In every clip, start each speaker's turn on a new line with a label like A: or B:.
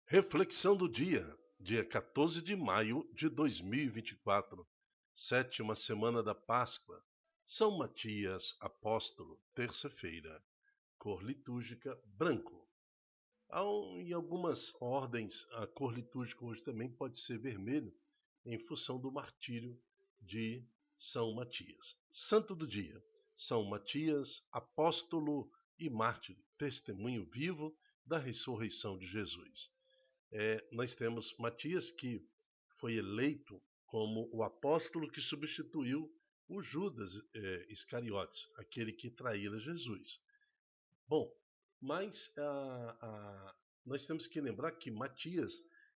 A: Reflexão do dia 14 de maio de 2024, sétima semana da Páscoa, São Matias Apóstolo, terça-feira, cor litúrgica branco. Em algumas ordens, a cor litúrgica hoje também pode ser vermelho, em função do martírio de São Matias. Santo do dia, São Matias, apóstolo e mártir, testemunho vivo da ressurreição de Jesus. Nós temos Matias, que foi eleito como o apóstolo que substituiu o Judas Iscariotes, aquele que traíra Jesus. Bom, mas nós temos que lembrar que Matias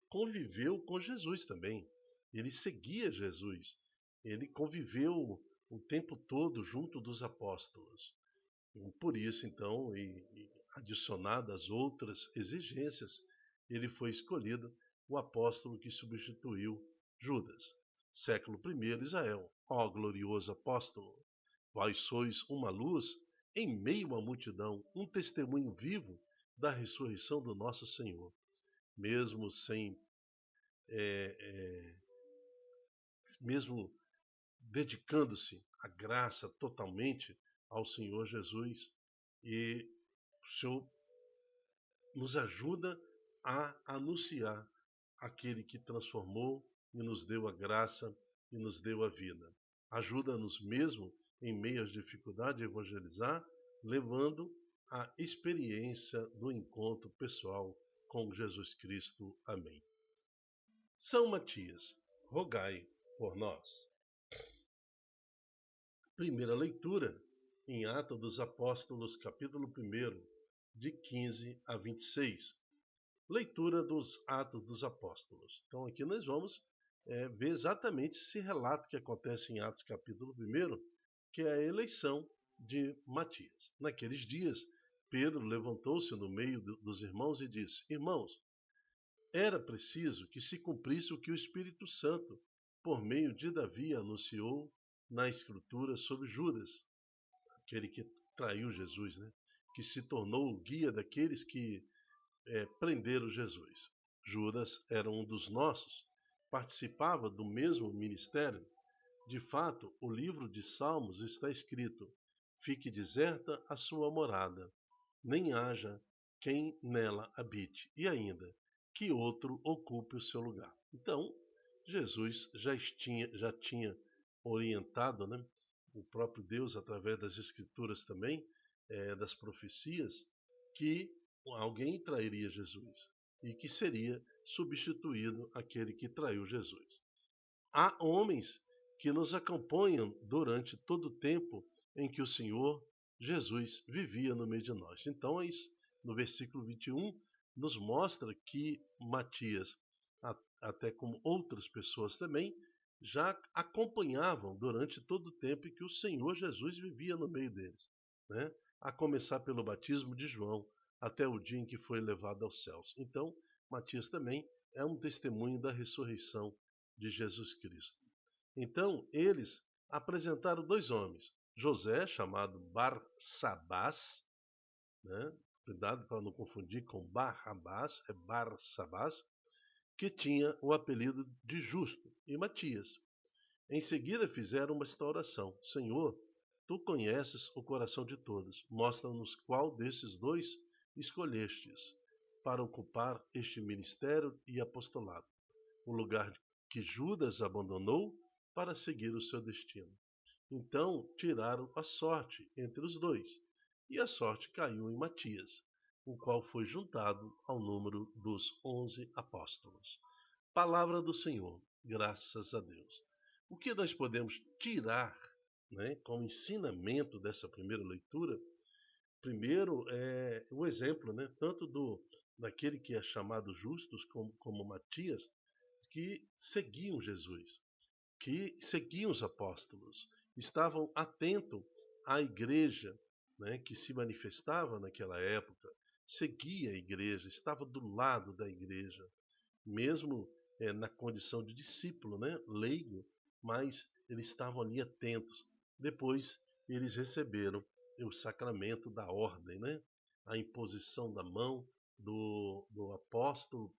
A: conviveu com Jesus também. Ele seguia Jesus. Ele conviveu o tempo todo junto dos apóstolos. E por isso, então, adicionado às outras exigências, ele foi escolhido o apóstolo que substituiu Judas. Século I, Israel, ó glorioso apóstolo, vós sois uma luz em meio à multidão, um testemunho vivo da ressurreição do nosso Senhor. Mesmo mesmo dedicando-se à graça totalmente ao Senhor Jesus, e o Senhor nos ajuda a anunciar aquele que transformou e nos deu a graça e nos deu a vida. Ajuda-nos mesmo em meio às dificuldades a evangelizar, levando a experiência do encontro pessoal com Jesus Cristo. Amém. São Matias, rogai por nós. Primeira leitura em Atos dos Apóstolos, capítulo 1, de 15 a 26. Leitura dos Atos dos Apóstolos. Então aqui nós vamos ver exatamente esse relato que acontece em Atos capítulo 1, que é a eleição de Matias. Naqueles dias, Pedro levantou-se no meio dos irmãos e disse: Irmãos, era preciso que se cumprisse o que o Espírito Santo, por meio de Davi, anunciou na Escritura sobre Judas, aquele que traiu Jesus, né? Que se tornou o guia daqueles que prenderam Jesus. Judas era um dos nossos, participava do mesmo ministério. De fato, o livro de Salmos está escrito: fique deserta a sua morada, nem haja quem nela habite, e ainda que outro ocupe o seu lugar. Então, Jesus já tinha orientado, né, o próprio Deus, através das Escrituras também, das profecias, que alguém trairia Jesus e que seria substituído aquele que traiu Jesus. Há homens que nos acompanham durante todo o tempo em que o Senhor Jesus vivia no meio de nós. Então, no versículo 21, nos mostra que Matias, até como outras pessoas também, já acompanhavam durante todo o tempo em que o Senhor Jesus vivia no meio deles, né? A começar pelo batismo de João, até o dia em que foi levado aos céus. Então, Matias também é um testemunho da ressurreição de Jesus Cristo. Então, eles apresentaram dois homens, José, chamado Barsabás, né? Cuidado para não confundir com Barrabás, é Barsabás, que tinha o apelido de Justo, e Matias. Em seguida fizeram uma oração: Senhor, tu conheces o coração de todos, mostra-nos qual desses dois escolhestes para ocupar este ministério e apostolado, o lugar que Judas abandonou para seguir o seu destino. Então tiraram a sorte entre os dois, e a sorte caiu em Matias, o qual foi juntado ao número dos 11 apóstolos. Palavra do Senhor, graças a Deus. O que nós podemos tirar, né, como ensinamento dessa primeira leitura? Primeiro é o exemplo, né, tanto daquele que é chamado justos como Matias, que seguiam Jesus, que seguiam os apóstolos, estavam atentos à igreja, né, que se manifestava naquela época, seguia a igreja, estava do lado da igreja, mesmo na condição de discípulo, né, leigo, mas eles estavam ali atentos. Depois eles receberam o sacramento da ordem, né, a imposição da mão do apóstolo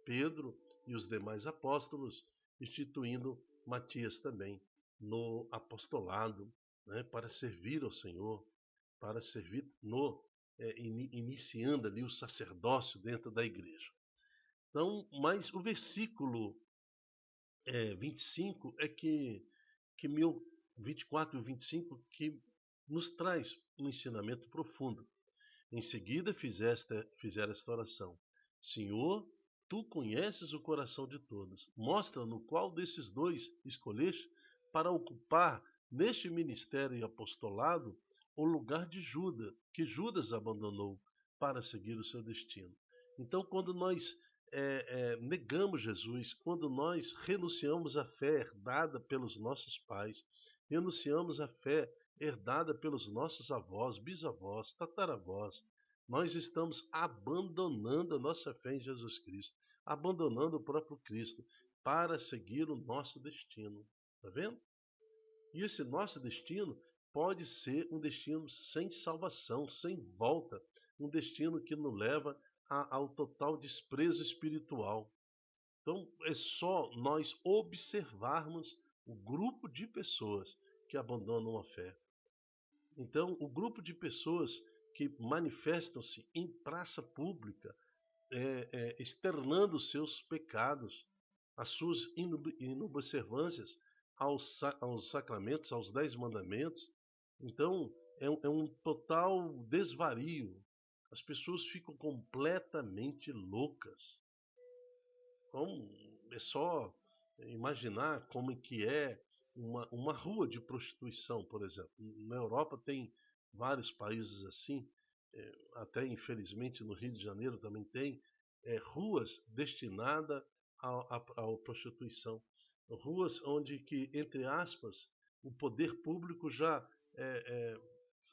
A: Pedro e os demais apóstolos, instituindo Matias também no apostolado, né, para servir ao Senhor, para servir iniciando ali o sacerdócio dentro da igreja. Então, mas o versículo 25 é que 24 e 25 que nos traz um ensinamento profundo. Em seguida fizeram esta oração: Senhor, tu conheces o coração de todos. Mostra-nos qual desses dois escolheste para ocupar neste ministério e apostolado o lugar de Judas, que Judas abandonou para seguir o seu destino. Então, quando nós negamos Jesus, quando nós renunciamos à fé herdada pelos nossos pais, renunciamos à fé herdada pelos nossos avós, bisavós, tataravós, nós estamos abandonando a nossa fé em Jesus Cristo, abandonando o próprio Cristo para seguir o nosso destino. Está vendo? E esse nosso destino pode ser um destino sem salvação, sem volta, um destino que nos leva ao total desprezo espiritual. Então, é só nós observarmos o grupo de pessoas que abandonam a fé. Então, o grupo de pessoas que manifestam-se em praça pública, externando seus pecados, as suas inobservâncias aos sacramentos, aos 10 mandamentos. Então, é um total desvario. As pessoas ficam completamente loucas. Então, é só imaginar como é que é uma rua de prostituição, por exemplo. Na Europa tem vários países assim, até infelizmente no Rio de Janeiro também tem, ruas destinadas à prostituição. Ruas onde que, entre aspas, o poder público já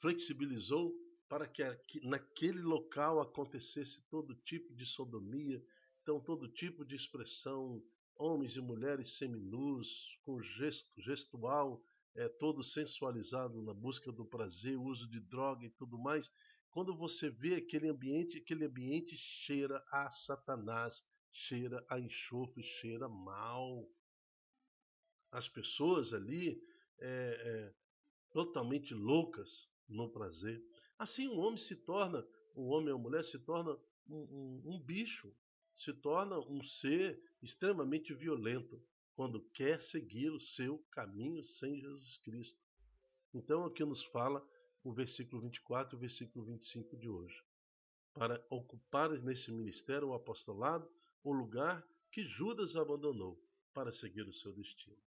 A: flexibilizou para que naquele local acontecesse todo tipo de sodomia, então todo tipo de expressão, homens e mulheres seminus, com gestual, todo sensualizado na busca do prazer, uso de droga e tudo mais. Quando você vê aquele ambiente cheira a Satanás, cheira a enxofre, cheira mal. As pessoas ali totalmente loucas no prazer. Assim o homem ou a mulher se torna um bicho, se torna um ser extremamente violento quando quer seguir o seu caminho sem Jesus Cristo. Então aqui nos fala o versículo 24 e o versículo 25 de hoje. Para ocupar nesse ministério o apostolado, o lugar que Judas abandonou para seguir o seu destino.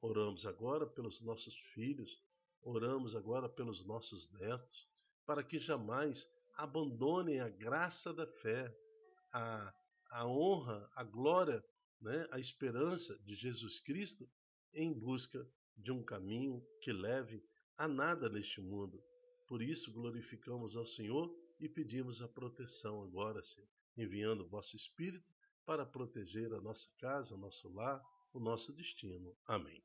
A: Oramos agora pelos nossos filhos, oramos agora pelos nossos netos, para que jamais abandonem a graça da fé, a honra, a glória, né, a esperança de Jesus Cristo em busca de um caminho que leve a nada neste mundo. Por isso glorificamos ao Senhor e pedimos a proteção agora, Senhor, enviando o vosso Espírito para proteger a nossa casa, o nosso lar, o nosso destino. Amém.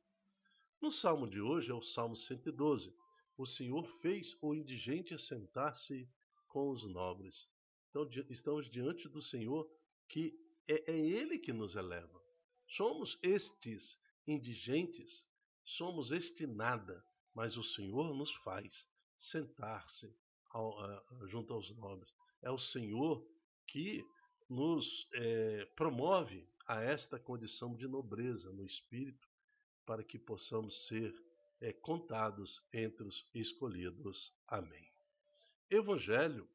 A: No salmo de hoje é o Salmo 112. O Senhor fez o indigente assentar-se com os nobres. Então estamos diante do Senhor, que é Ele que nos eleva. Somos estes indigentes, somos este nada, mas o Senhor nos faz sentar-se junto aos nobres. É o Senhor que nos promove a esta condição de nobreza no espírito, para que possamos ser contados entre os escolhidos. Amém. Evangelho,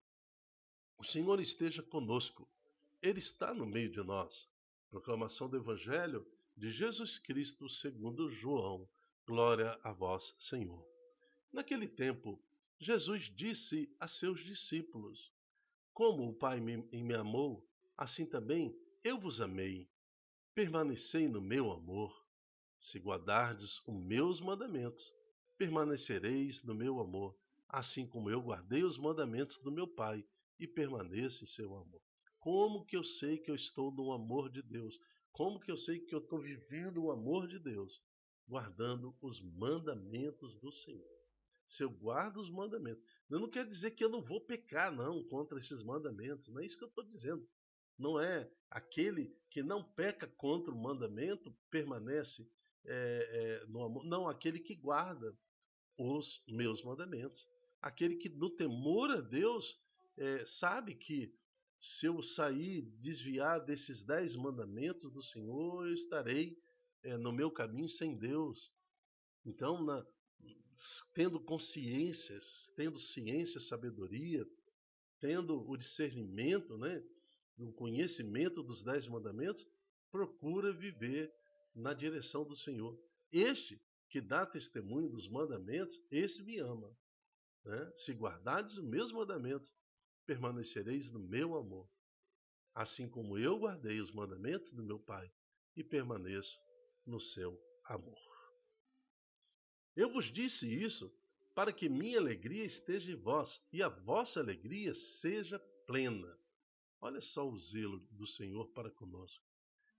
A: o Senhor esteja conosco. Ele está no meio de nós. Proclamação do Evangelho de Jesus Cristo segundo João. Glória a vós, Senhor. Naquele tempo, Jesus disse a seus discípulos: Como o Pai me amou, assim também eu vos amei. Permanecei no meu amor. Se guardardes os meus mandamentos, permanecereis no meu amor, assim como eu guardei os mandamentos do meu Pai e permaneço em seu amor. Como que eu sei que eu estou no amor de Deus? Como que eu sei que eu estou vivendo o amor de Deus? Guardando os mandamentos do Senhor. Se eu guardo os mandamentos, não quer dizer que eu não vou pecar, não, contra esses mandamentos. Não é isso que eu estou dizendo. não é aquele que não peca contra o mandamento, permanece no amor. Não, aquele que guarda os meus mandamentos. Aquele que no temor a Deus sabe que se eu sair, desviar desses 10 mandamentos do Senhor, eu estarei no meu caminho sem Deus. Então, tendo consciências, tendo ciência, sabedoria, tendo o discernimento, né, o conhecimento dos 10 mandamentos, procura viver na direção do Senhor. Este que dá testemunho dos mandamentos, esse me ama. Né? Se guardardes os meus mandamentos, permanecereis no meu amor. Assim como eu guardei os mandamentos do meu Pai e permaneço no seu amor. Eu vos disse isso para que minha alegria esteja em vós e a vossa alegria seja plena. Olha só o zelo do Senhor para conosco.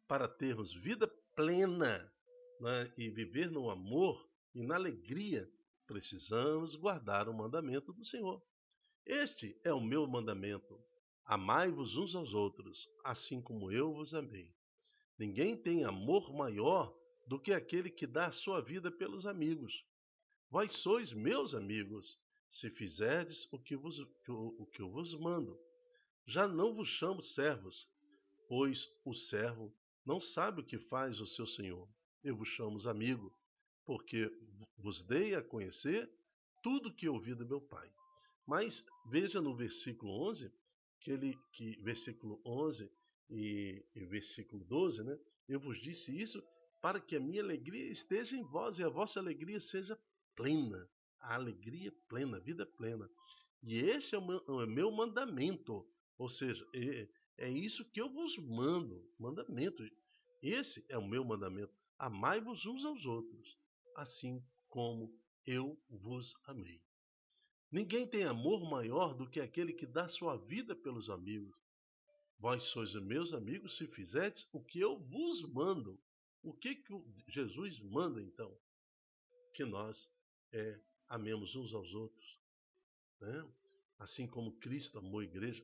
A: Para termos vida plena, né, e viver no amor e na alegria, precisamos guardar o mandamento do Senhor. Este é o meu mandamento: amai-vos uns aos outros, assim como eu vos amei. Ninguém tem amor maior do que aquele que dá a sua vida pelos amigos. Vós sois meus amigos, se fizerdes o que eu vos mando. Já não vos chamo servos, pois o servo não sabe o que faz o seu senhor. Eu vos chamo amigo, porque vos dei a conhecer tudo que ouvi do meu Pai. Mas veja no versículo 11, versículo 11 e versículo 12, né? Eu vos disse isso para que a minha alegria esteja em vós e a vossa alegria seja plena. A alegria plena, a vida plena. E este é o meu mandamento. Ou seja, é isso que eu vos mando. Mandamento. Esse é o meu mandamento. Amai-vos uns aos outros, assim como eu vos amei. Ninguém tem amor maior do que aquele que dá sua vida pelos amigos. Vós sois os meus amigos se fizerdes o que eu vos mando. O que Jesus manda, então? Que nós amemos uns aos outros. Né? Assim como Cristo amou a igreja,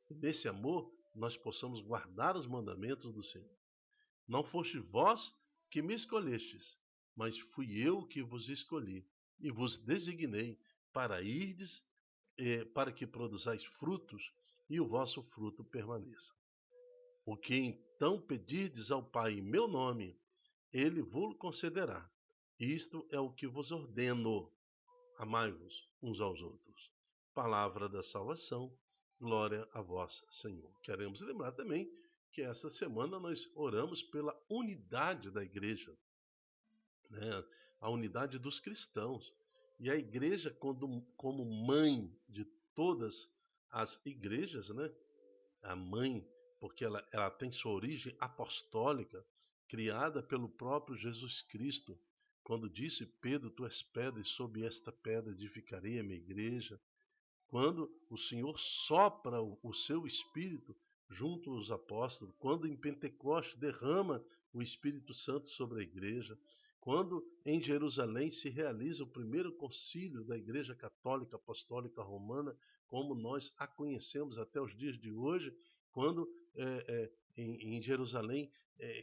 A: nesse amor nós possamos guardar os mandamentos do Senhor. Não foste vós que me escolhestes, mas fui eu que vos escolhi e vos designei para irdes, para que produzais frutos e o vosso fruto permaneça. O que então pedirdes ao Pai em meu nome, ele vos concederá. Isto é o que vos ordeno: amai-vos uns aos outros. Palavra da salvação, glória a vós, Senhor. Queremos lembrar também que essa semana nós oramos pela unidade da igreja, né? A unidade dos cristãos. E a igreja, como mãe de todas as igrejas, né? A mãe, porque ela tem sua origem apostólica, criada pelo próprio Jesus Cristo, quando disse: Pedro, tu és pedra, e sob esta pedra edificarei a minha igreja. Quando o Senhor sopra o seu Espírito junto aos apóstolos, quando em Pentecostes derrama o Espírito Santo sobre a igreja, quando em Jerusalém se realiza o primeiro concílio da Igreja Católica Apostólica Romana, como nós a conhecemos até os dias de hoje, quando em Jerusalém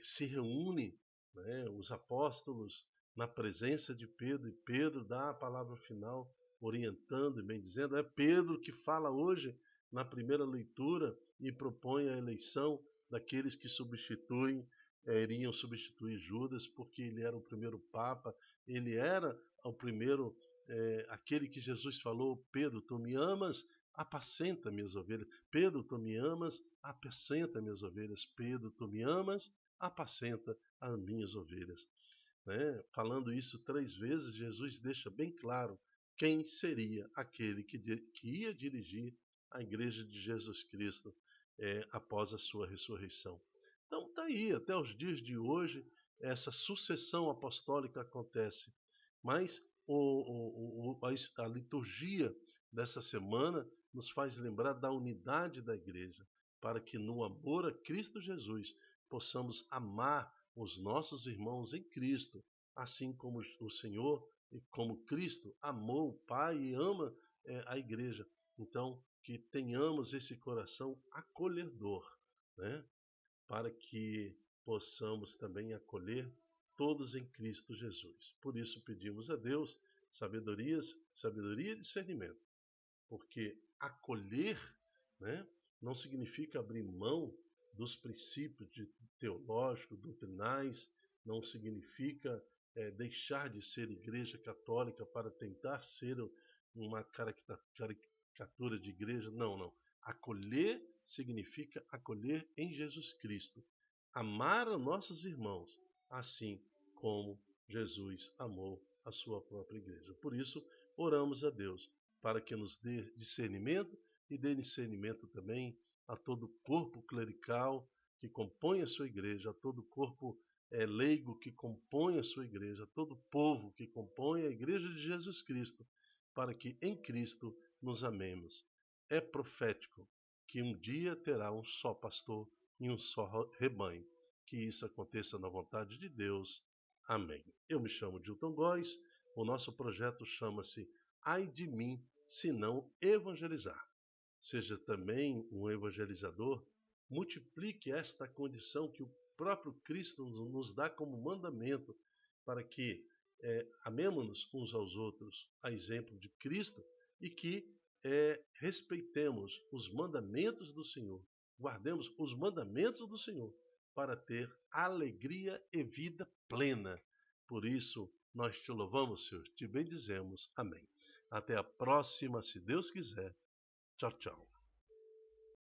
A: se reúne, né, os apóstolos na presença de Pedro, e Pedro dá a palavra final, orientando e bem dizendo. É Pedro que fala hoje na primeira leitura e propõe a eleição daqueles que iriam substituir Judas, porque ele era o primeiro Papa, ele era o primeiro, aquele que Jesus falou: Pedro, tu me amas, apacenta minhas ovelhas. Pedro, tu me amas, apacenta minhas ovelhas. Pedro, tu me amas, apacenta as minhas ovelhas. Né? Falando isso 3 vezes, Jesus deixa bem claro quem seria aquele que ia dirigir a igreja de Jesus Cristo após a sua ressurreição. Então está aí, até os dias de hoje, essa sucessão apostólica acontece. Mas a liturgia dessa semana nos faz lembrar da unidade da igreja, para que no amor a Cristo Jesus possamos amar os nossos irmãos em Cristo, assim como o Senhor e como Cristo amou o Pai e ama a igreja. Então, que tenhamos esse coração acolhedor, né? Para que possamos também acolher todos em Cristo Jesus. Por isso pedimos a Deus sabedoria e discernimento, porque acolher, né, não significa abrir mão dos princípios teológicos, doutrinais, não significa deixar de ser igreja católica para tentar ser uma caricatura de igreja. Não, não. Acolher significa acolher em Jesus Cristo. Amar a nossos irmãos, assim como Jesus amou a sua própria igreja. Por isso, oramos a Deus para que nos dê discernimento e dê discernimento também a todo o corpo clerical que compõe a sua igreja, a todo o corpo leigo que compõe a sua igreja, a todo o povo que compõe a igreja de Jesus Cristo, para que em Cristo nos amemos. É profético que um dia terá um só pastor e um só rebanho. Que isso aconteça na vontade de Deus. Amém. Eu me chamo Dilton Góes, o nosso projeto chama-se Ai de mim, se não evangelizar. Seja também um evangelizador, multiplique esta condição que o próprio Cristo nos dá como mandamento, para que amemos-nos uns aos outros, a exemplo de Cristo, e que respeitemos os mandamentos do Senhor, guardemos os mandamentos do Senhor, para ter alegria e vida plena. Por isso, nós te louvamos, Senhor, te bendizemos. Amém. Até a próxima, se Deus quiser. Tchau, tchau.